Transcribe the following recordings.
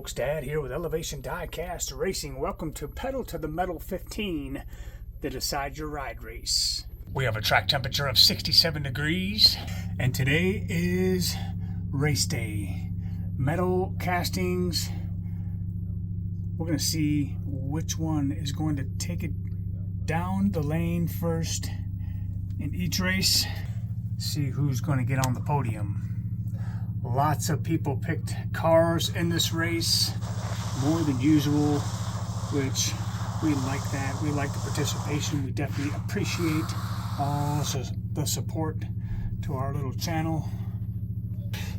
folks, Dad here with Elevation Diecast Racing. Welcome to Pedal to the Metal 15, the Decide Your Ride race. We have a track temperature of 67 degrees, and today is race day. Metal castings. We're going to see which one is going to take it down the lane first in each race. See who's going to get on the podium. Lots of people picked cars in this race, more than usual, which we like that. We like the participation. We definitely appreciate all the support to our little channel.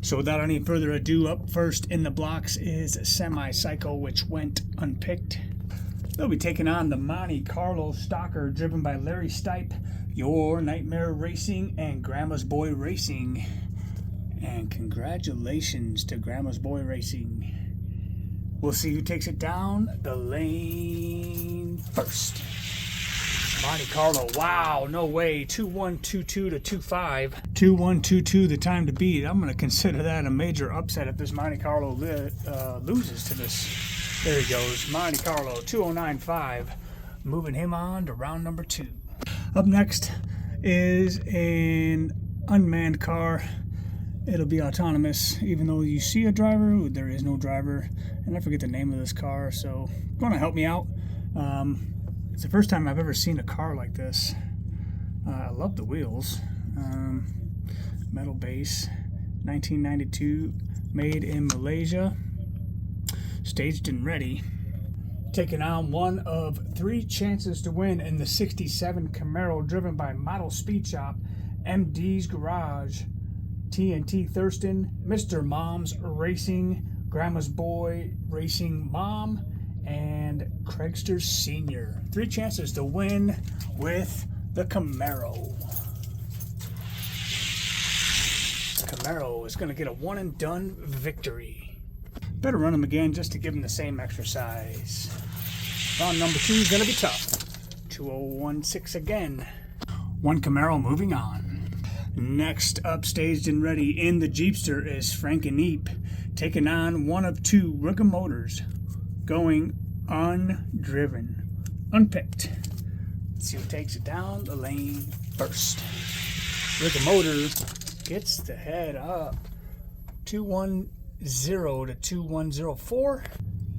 So without any further ado, up first in the blocks is Semi-Cycle, which went unpicked. They'll be taking on the Monte Carlo Stalker, driven by Larry Stipe, Your Nightmare Racing, and Grandma's Boy Racing. And congratulations to Grandma's Boy Racing. We'll see who takes it down the lane first. Monte Carlo, wow, no way. 2-1-2-2 to 2-5. 2-1-2-2, the time to beat. I'm going to consider that a major upset if this Monte Carlo loses to this. There he goes, Monte Carlo, 209.5. Moving him on to round number 2. Up next is an unmanned car. It'll be autonomous, even though you see a driver, there is no driver. And I forget the name of this car, so going to help me out. It's the first time I've ever seen a car like this. I love the wheels. Metal base, 1992, made in Malaysia. Staged and ready. Taking on one of 3 chances to win in the 67 Camaro, driven by Model Speed Shop, MD's Garage, TNT Thurston, Mr. Mom's Racing, Grandma's Boy Racing Mom, and Craigster Sr. 3 chances to win with the Camaro. Camaro is going to get a one-and-done victory. Better run them again just to give them the same exercise. Round number 2 is going to be tough. 2016 again. One Camaro moving on. Next up, staged and ready in the Jeepster, is Frank and Eep, taking on one of 2 Rigga Motors, going undriven, unpicked. Let's see who takes it down the lane first. Rigga Motor gets the head up. 210 to 2104.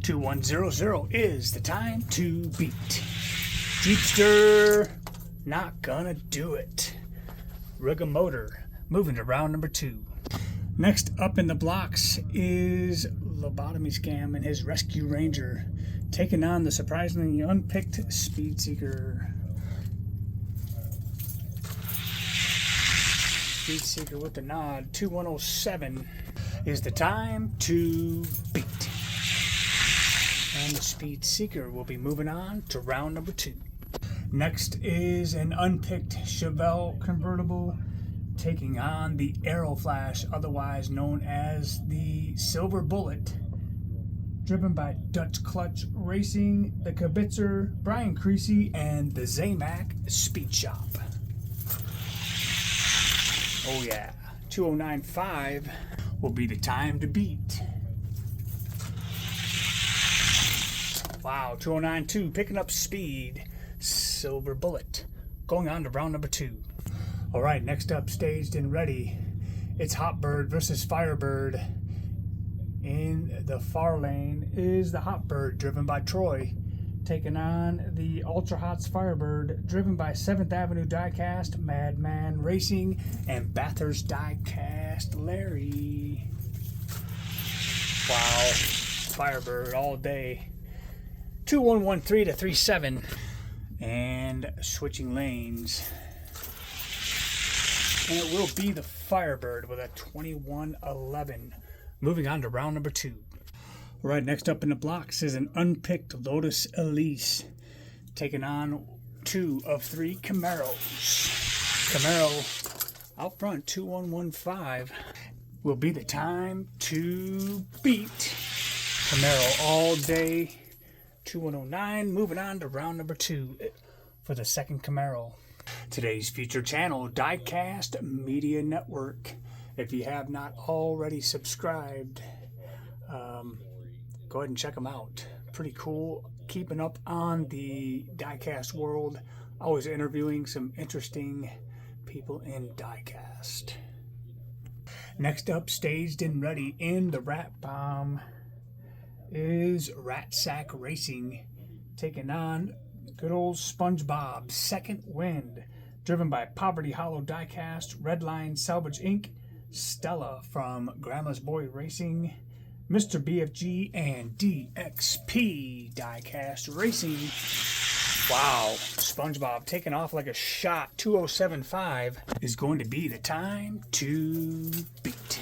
2100 is the time to beat. Jeepster, not gonna do it. Rigga Motor moving to round number 2. Next up in the blocks is Lobotomy Scam and his Rescue Ranger, taking on the surprisingly unpicked Speed Seeker. Speed Seeker with the nod. 2107 is the time to beat. And the Speed Seeker will be moving on to round number 2. Next is an unpicked Chevelle convertible, taking on the Aero Flash, otherwise known as the Silver Bullet, driven by Dutch Clutch Racing, the Kibitzer, Brian Creasy, and the Zamac Speed Shop. Oh yeah, 2095 will be the time to beat. Wow, 2092 picking up speed. Silver Bullet going on to round number 2. All right, next up, staged and ready, it's Hot Bird versus Firebird. In the far lane is the Hot Bird, driven by Troy, taking on the Ultra Hots Firebird, driven by 7th Avenue Diecast, Madman Racing, and Bathurst Diecast Larry. Wow, Firebird all day. 2113 to 37. And switching lanes, and it will be the Firebird with a 2111. Moving on to round number 2. All right, next up in the blocks is an unpicked Lotus Elise, taking on 2 of 3 Camaros. Camaro out front, 2115, will be the time to beat. Camaro all day. 2109, moving on to round number 2 for the second Camaro. Today's featured channel, Diecast Media Network. If you have not already subscribed, go ahead and check them out. Pretty cool. Keeping up on the diecast world. Always interviewing some interesting people in diecast. Next up, staged and ready in the Rat Bomb, is Rat Sack Racing, taking on good old SpongeBob Second Wind, driven by Poverty Hollow Diecast, Redline Salvage Inc., Stella from Grandma's Boy Racing, Mr. BFG, and DXP Diecast Racing. Wow, SpongeBob taking off like a shot. 2075 is going to be the time to beat.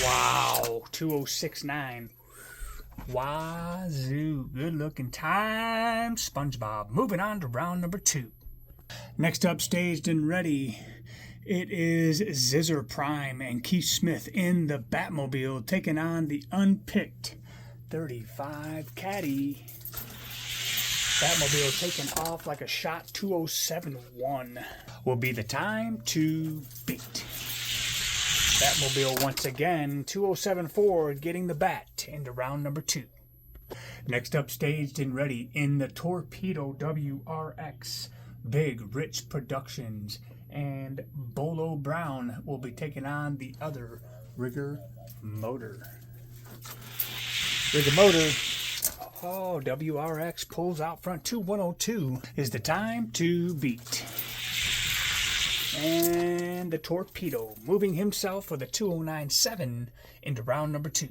Wow, 2069. Wazoo, good looking time, SpongeBob. Moving on to round number 2. Next up, staged and ready, it is Zizzer Prime and Keith Smith in the Batmobile, taking on the unpicked 35 Caddy. Batmobile taking off like a shot. 2071 will be the time to beat. Batmobile once again. 2074 getting the bat into round number 2. Next up, staged and ready in the Torpedo WRX, Big Rich Productions, and Bolo Brown will be taking on the other Rigger Motor. Rigger Motor. Oh, WRX pulls out front. 2102 is the time to beat. And the Torpedo moving himself for the 2097 into round number 2.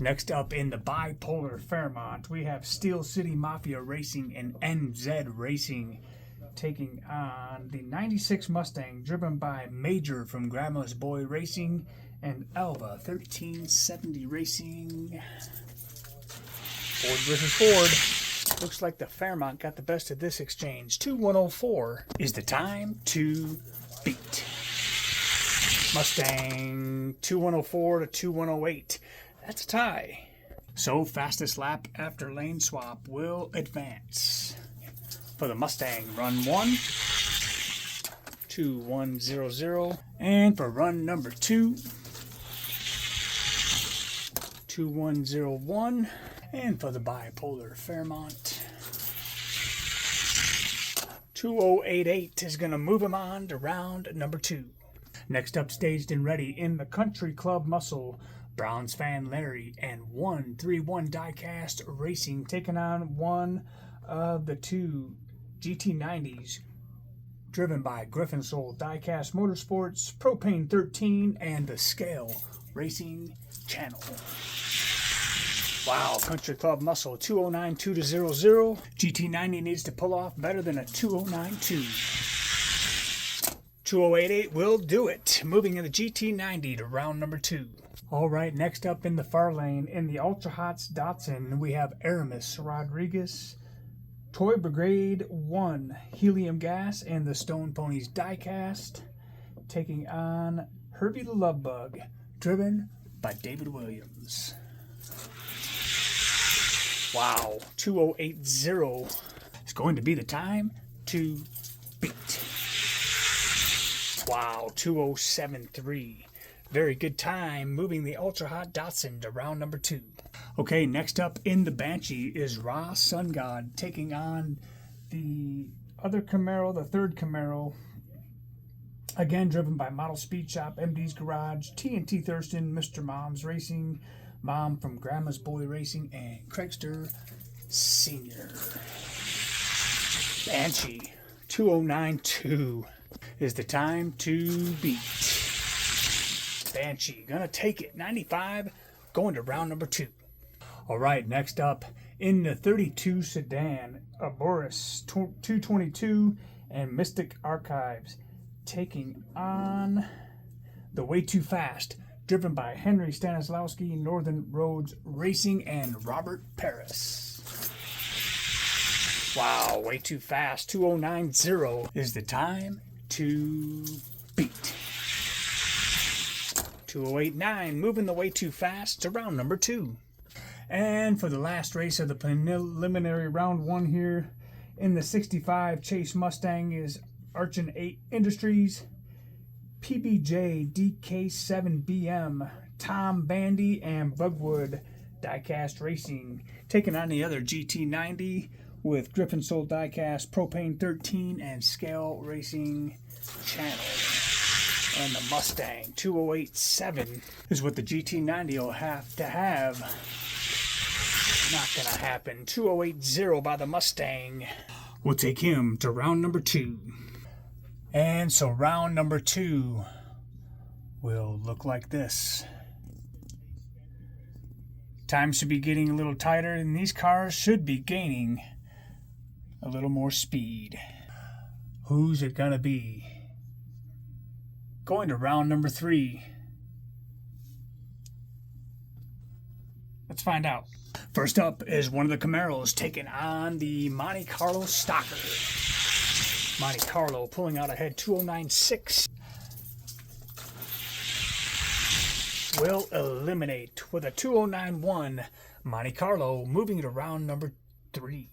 Next up in the Bipolar Fairmont, we have Steel City Mafia Racing and NZ Racing, taking on the 96 Mustang, driven by Major from Grandma's Boy Racing and Alva 1370 Racing. Ford versus Ford. Looks like the Fairmont got the best of this exchange. 2104 is the time to beat. Mustang 2104 to 2108. That's a tie. So fastest lap after lane swap will advance. For the Mustang, run 1, 2100. And for run number 2, 2101. And for the Bipolar Fairmont, 2088 is going to move him on to round number 2. Next up, staged and ready in the Country Club Muscle, Browns fan Larry and 131 Diecast Racing, taking on one of the 2 GT90s, driven by Griffin Soul Diecast Motorsports, Propane 13, and the Scale Racing Channel. Wow, Country Club Muscle, 2092 to 00. GT90 needs to pull off better than a 2092. 2088 will do it, moving in the GT90 to round number 2. All right, next up in the far lane, in the Ultra Hots Datsun, we have Aramis Rodriguez, Toy Brigade 1, Helium Gas, and the Stone Ponies Diecast, taking on Herbie the Love Bug, driven by David Williams. Wow, 2080 is going to be the time to beat. Wow, 2073. Very good time, moving the Ultra Hot Datsun to round number 2. Okay, next up in the Banshee is Ra Sun God, taking on the other Camaro, the third Camaro. Again, driven by Model Speed Shop, MD's Garage, TNT Thurston, Mr. Mom's Racing, Mom from Grandma's Boy Racing, and Craigster Sr. Banshee, 2092 is the time to beat. Banshee, gonna take it. 95, going to round number 2. All right, next up in the 32 sedan, a Boris 222 and Mystic Archives, taking on the Way Too Fast, driven by Henry Stanislawski, Northern Roads Racing, and Robert Paris. Wow, Way Too Fast, 2090 is the time to beat. 2089, moving the Way Too Fast to round number 2. And for the last race of the preliminary round 1 here, in the 65 Chase Mustang is Archon 8 Industries, PBJ DK7BM, Tom Bandy, and Bugwood Diecast Racing, taking on the other GT90 with Griffin Soul Diecast, Propane 13, and Scale Racing Channel. And the Mustang 2087 is what the GT90 will have to have. Not gonna happen. 2080 by the Mustang. We'll take him to round number 2. And so round number 2 will look like this. Time should be getting a little tighter, and these cars should be gaining a little more speed. Who's it gonna be? Going to round number 3. Let's find out. First up is one of the Camaros taking on the Monte Carlo Stalker. Monte Carlo pulling out ahead 2096. Will eliminate with a 2091. Monte Carlo moving to round number 3.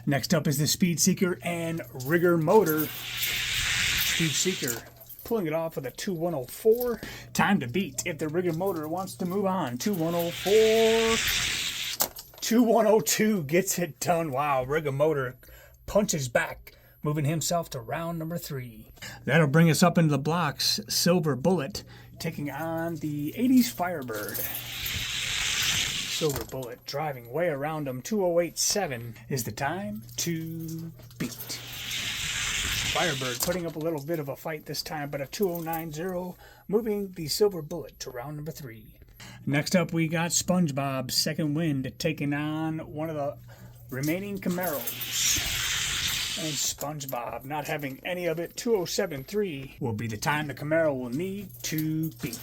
Next up is the Speed Seeker and Rigger Motor. Speed Seeker pulling it off with a 2104. Time to beat if the Rigger Motor wants to move on. 2104. 2102 gets it done. Wow, Rigger Motor punches back, moving himself to round number 3. That'll bring us up into the blocks. Silver Bullet taking on the 80s Firebird. Silver Bullet driving way around him. 2087 is the time to beat. Firebird putting up a little bit of a fight this time, but a 2090 moving the Silver Bullet to round number 3. Next up, we got SpongeBob Second Wind taking on one of the remaining Camaros. And SpongeBob not having any of it. 2073 will be the time the Camaro will need to beat.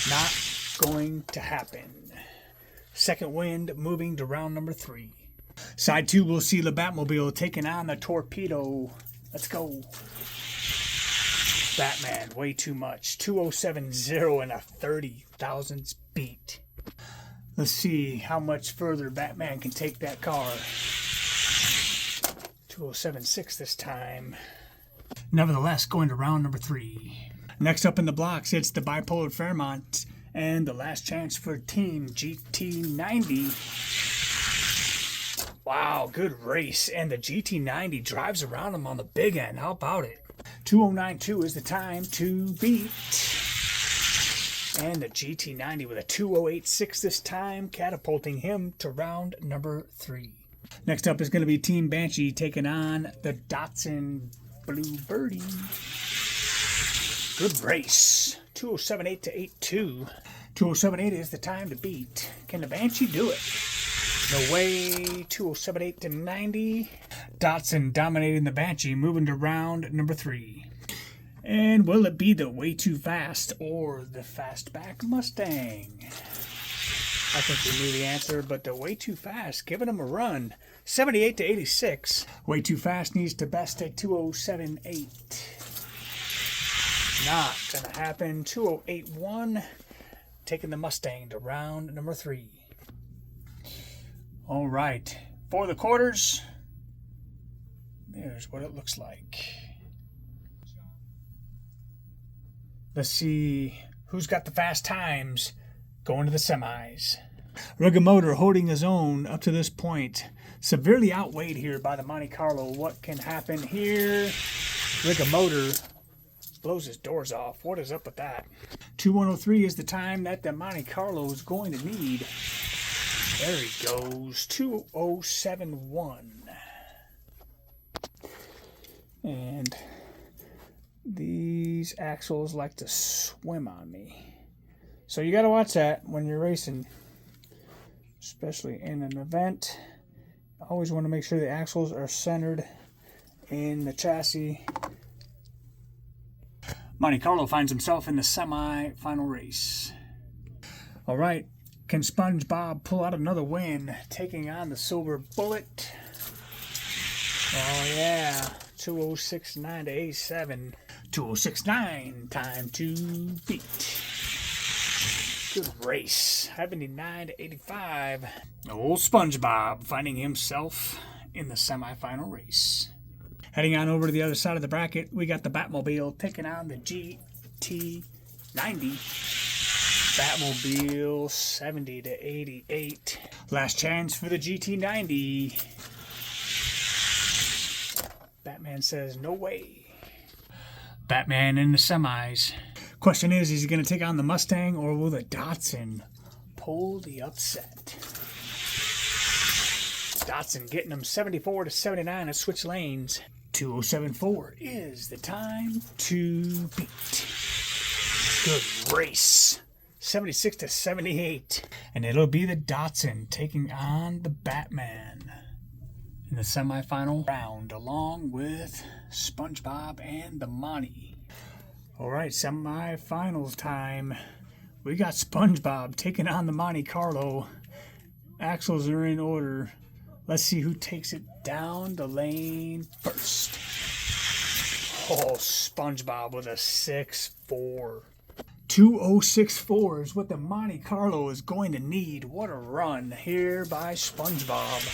Not going to happen. Second Wind moving to round number 3. Side 2, we'll see the Batmobile taking on the Torpedo. Let's go. Batman, way too much. 2070 and a 30 thousandths beat. Let's see how much further Batman can take that car. 2076 this time. Nevertheless, going to round number 3. Next up in the blocks, it's the Bipolar Fairmont and the last chance for Team GT90. Wow, good race. And the GT90 drives around him on the big end. How about it? 2092 is the time to beat. And the GT90 with a 2086 this time, catapulting him to round number 3. Next up is going to be Team Banshee taking on the Datsun Blue Birdie. Good race. 2078 to 82. 2078 is the time to beat. Can the Banshee do it? No way. 2078 to 90. Datsun dominating the Banshee, moving to round number 3. And will it be the Way Too Fast or the Fastback Mustang? I think we knew the answer, but the Way Too Fast giving him a run. 78 to 86. Way Too Fast needs to best at 2078. Not gonna happen. 2081 taking the Mustang to round number 3. All right, for the quarters, there's what it looks like. Let's see who's got the fast times going to the semis. Rigger Motor holding his own up to this point. Severely outweighed here by the Monte Carlo. What can happen here? Rigger Motor blows his doors off. What is up with that? 2103 is the time that the Monte Carlo is going to need. There he goes. 2071. And these axles like to swim on me. So you got to watch that when you're racing, especially in an event. Always want to make sure the axles are centered in the chassis. Monte Carlo finds himself in the semi-final race. All right, can SpongeBob pull out another win, taking on the Silver Bullet? Oh yeah, 2069 to 87. 2069, time to beat. Good race. 79 to 85. Old SpongeBob finding himself in the semifinal race. Heading on over to the other side of the bracket, we got the Batmobile taking on the GT90. Batmobile 70 to 88. Last chance for the GT90. Batman says no way. Batman in the semis. Question is he going to take on the Mustang or will the Datsun pull the upset? Datsun getting them 74 to 79 at switch lanes. 2074 is the time to beat. Good race. 76 to 78. And it'll be the Datsun taking on the Batman in the semifinal round along with SpongeBob and the Monty. Alright, semifinals time. We got SpongeBob taking on the Monte Carlo. Axles are in order. Let's see who takes it down the lane first. Oh, SpongeBob with a 6.4. 2064 is what the Monte Carlo is going to need. What a run here by SpongeBob.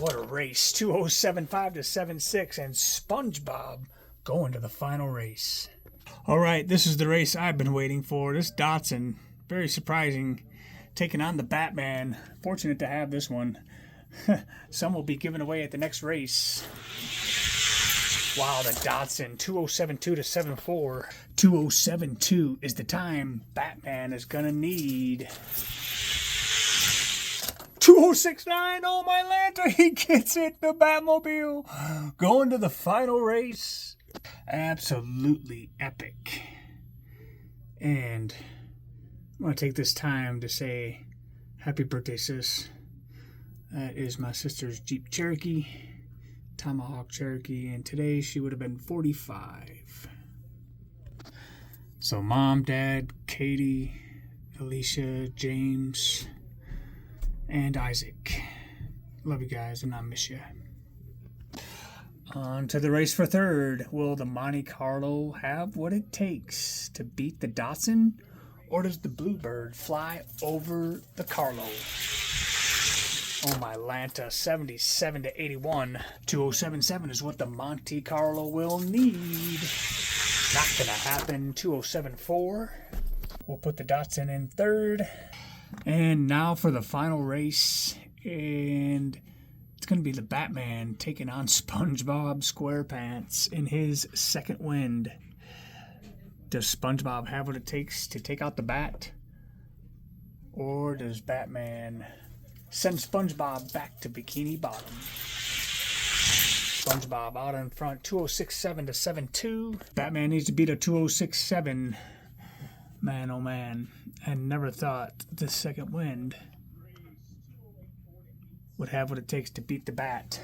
What a race. 2075 to 76 and SpongeBob going to the final race. All right, this is the race I've been waiting for. This Datsun, very surprising, taking on the Batman. Fortunate to have this one. Some will be given away at the next race. Wow, the Datsun, 2072 to 74. 2072 is the time Batman is going to need. 2069, oh my Lanta, he gets it, the Batmobile. Going to the final race. Absolutely epic. And I'm going to take this time to say happy birthday, sis. That is my sister's Jeep Cherokee, Tomahawk Cherokee, and today she would have been 45. So Mom, Dad, Katie, Alicia, James, and Isaac. Love you guys and I miss you. On to the race for third. Will the Monte Carlo have what it takes to beat the Datsun, or does the Bluebird fly over the Carlo? Oh my Lanta, 77 to 81. 2077 is what the Monte Carlo will need. Not gonna happen. 2074. We'll put the Datsun in third. And now for the final race. And it's gonna be the Batman taking on SpongeBob SquarePants in his second wind. Does SpongeBob have what it takes to take out the Bat? Or does Batman send SpongeBob back to Bikini Bottom? SpongeBob out in front, 2067 to 72. Batman needs to beat a 2067. Man, oh man. I never thought the second wind would have what it takes to beat the Bat.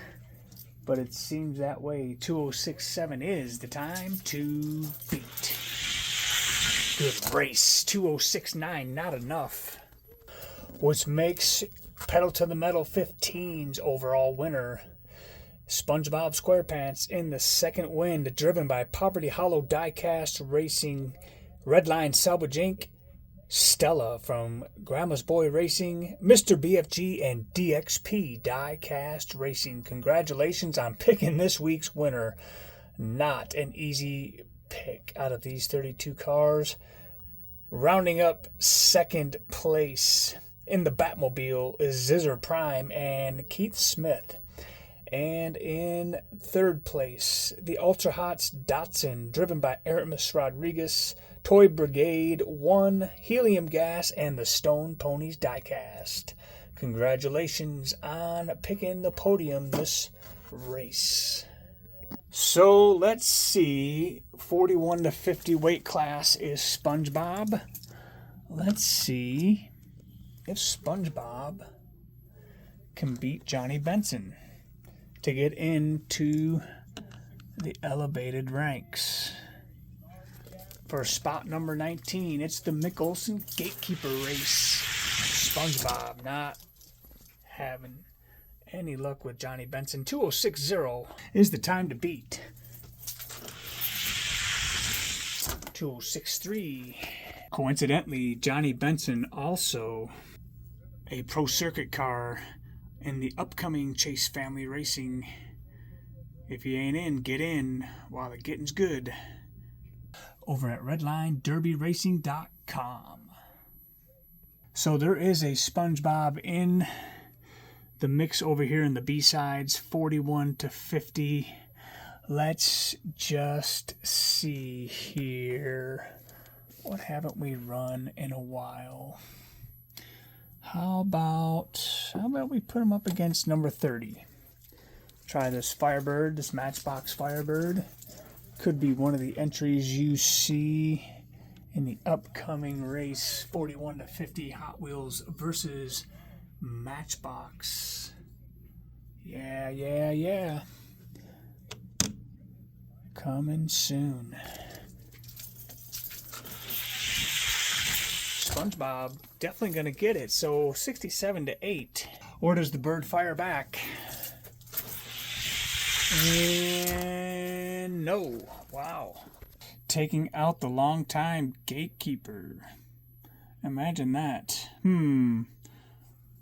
But it seems that way. 2067 is the time to beat. Good race. 2069, not enough. Which makes Pedal to the Metal 15's overall winner, SpongeBob SquarePants in the second wind, driven by Poverty Hollow Diecast Racing, Redline Salvage Inc., Stella from Grandma's Boy Racing, Mr. BFG, and DXP Diecast Racing. Congratulations on picking this week's winner. Not an easy pick out of these 32 cars. Rounding up second place in the Batmobile is Zizzer Prime and Keith Smith. And in third place, the Ultra Hots Datsun, driven by Aramis Rodriguez, Toy Brigade 1, Helium Gas, and the Stone Ponies Diecast. Congratulations on picking the podium this race. So let's see, 41 to 50 weight class is SpongeBob. Let's see if SpongeBob can beat Johnny Benson to get into the elevated ranks. For spot number 19, it's the Mick Olson Gatekeeper race. SpongeBob not having any luck with Johnny Benson. 2060 is the time to beat. 2063. Coincidentally, Johnny Benson also a pro circuit car in the upcoming Chase Family Racing. If you ain't in, get in while the getting's good. Over at RedlineDerbyRacing.com. So there is a SpongeBob in the mix over here in the B-sides, 41 to 50. Let's just see here. What haven't we run in a while? How about we put him up against number 30? Try this Firebird, this Matchbox Firebird. Could be one of the entries you see in the upcoming race, 41 to 50 Hot Wheels versus Matchbox. Yeah. Coming soon. SpongeBob definitely gonna get it. So 67 to 8. Or does the bird fire back? And no. Wow. Taking out the longtime gatekeeper. Imagine that.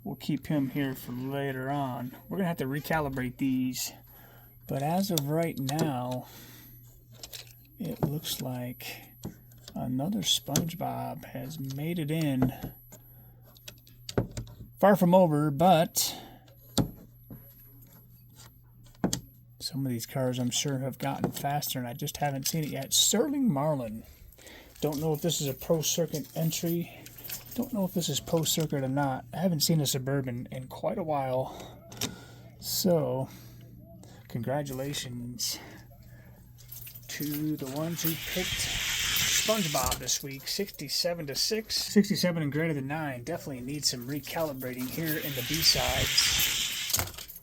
We'll keep him here for later on. We're gonna have to recalibrate these. But as of right now, it looks like another SpongeBob has made it in. Far from over, but some of these cars I'm sure have gotten faster and I just haven't seen it yet. Sterling Marlin. Don't know if this is a Pro Circuit entry. Don't know if this is Pro Circuit or not. I haven't seen a Suburban in quite a while. So, congratulations to the ones who picked SpongeBob this week. 67 to 6. 67 and greater than 9. Definitely needs some recalibrating here in the B-sides.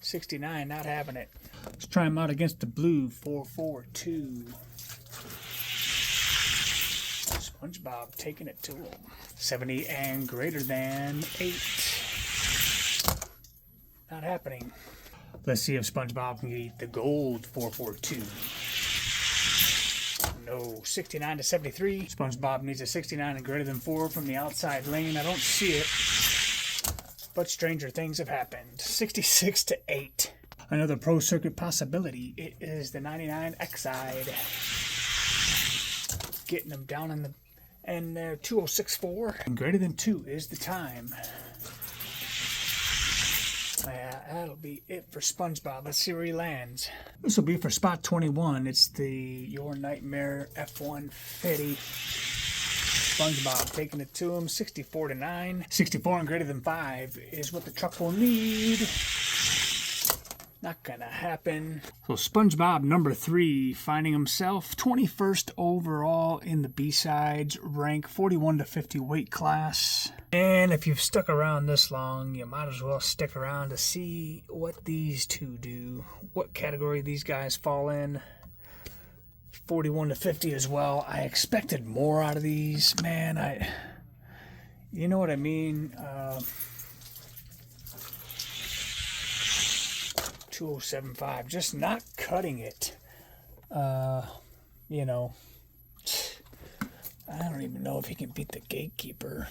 69, not having it. Let's try him out against the blue. 442. SpongeBob taking it to him. 70 and greater than 8. Not happening. Let's see if SpongeBob can get the gold 442. No. 69 to 73. SpongeBob needs a 69 and greater than 4 from the outside lane. I don't see it, but stranger things have happened. 66 to 8. Another Pro Circuit possibility. It is the 99 X-side. Getting them down in the 2064 and greater than 2 is the time. Yeah, that'll be it for SpongeBob. Let's see where he lands. This will be for spot 21. It's the Your Nightmare F-150. SpongeBob taking it to him. 64 to 9. 64 and greater than 5 is what the truck will need. Not gonna happen. So SpongeBob number 3 finding himself 21st overall in the B-sides, rank 41 to 50 weight class. And if you've stuck around this long, you might as well stick around to see what these two do, what category these guys fall in. 41 to 50 as well. I expected more out of these, man. You know what I mean? 2075, just not cutting it. You know, I don't even know if he can beat the Gatekeeper,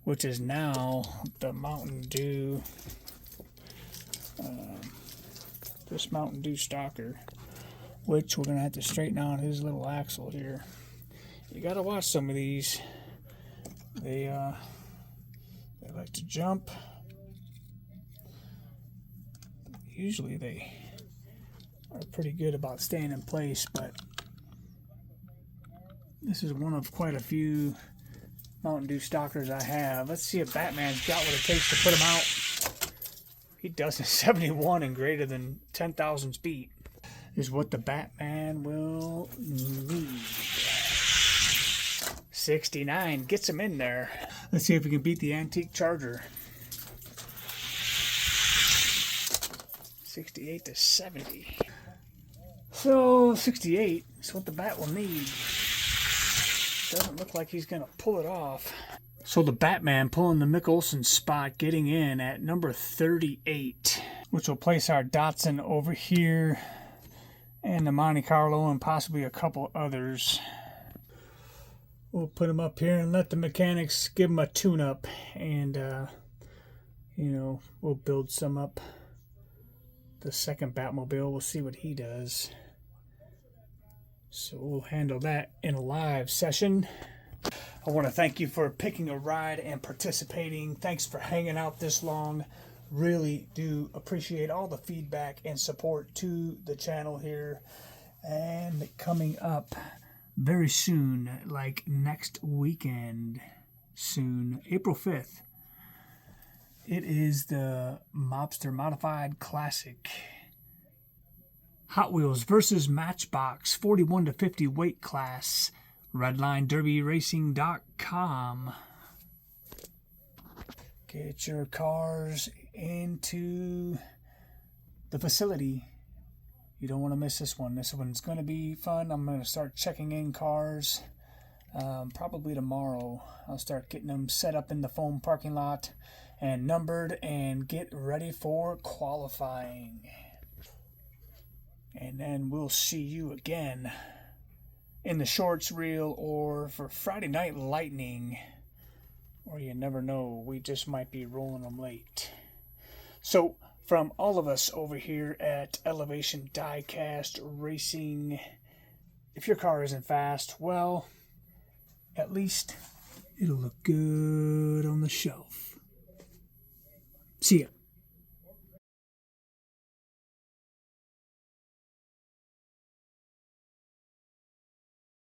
which is now the Mountain Dew, this Mountain Dew Stalker, which we're gonna have to straighten out his little axle here. You gotta watch some of these. They like to jump. Usually they are pretty good about staying in place, but this is one of quite a few Mountain Dew Stalkers I have. Let's see if Batman's got what it takes to put him out. He doesn't. 71 and greater than 10,000 speed is what the Batman will need. 69 gets him in there. Let's see if we can beat the Antique Charger. 68 to 70. So 68 is what the Bat will need. Doesn't look like he's going to pull it off. So the Batman pulling the Mick Olsen spot, getting in at number 38, which will place our Datsun over here, and the Monte Carlo, and possibly a couple others. We'll put him up here and let the mechanics give him a tune-up, and you know, we'll build some up. The second Batmobile, we'll see what he does. So we'll handle that in a live session. I want to thank you for picking a ride and participating. Thanks for hanging out this long. Really do appreciate all the feedback and support to the channel here. And coming up very soon, like next weekend, soon, April 5th, it is the Mobster Modified Classic Hot Wheels versus Matchbox 41 to 50 weight class. RedlineDerbyRacing.com. Get your cars into the facility. You don't want to miss this one. This one's going to be fun. I'm going to start checking in cars probably tomorrow. I'll start getting them set up in the foam parking lot and numbered and get ready for qualifying. And then we'll see you again in the shorts reel or for Friday Night Lightning. Or you never know, we just might be rolling them late. So, from all of us over here at Elevation Diecast Racing, if your car isn't fast, well, at least it'll look good on the shelf. See ya.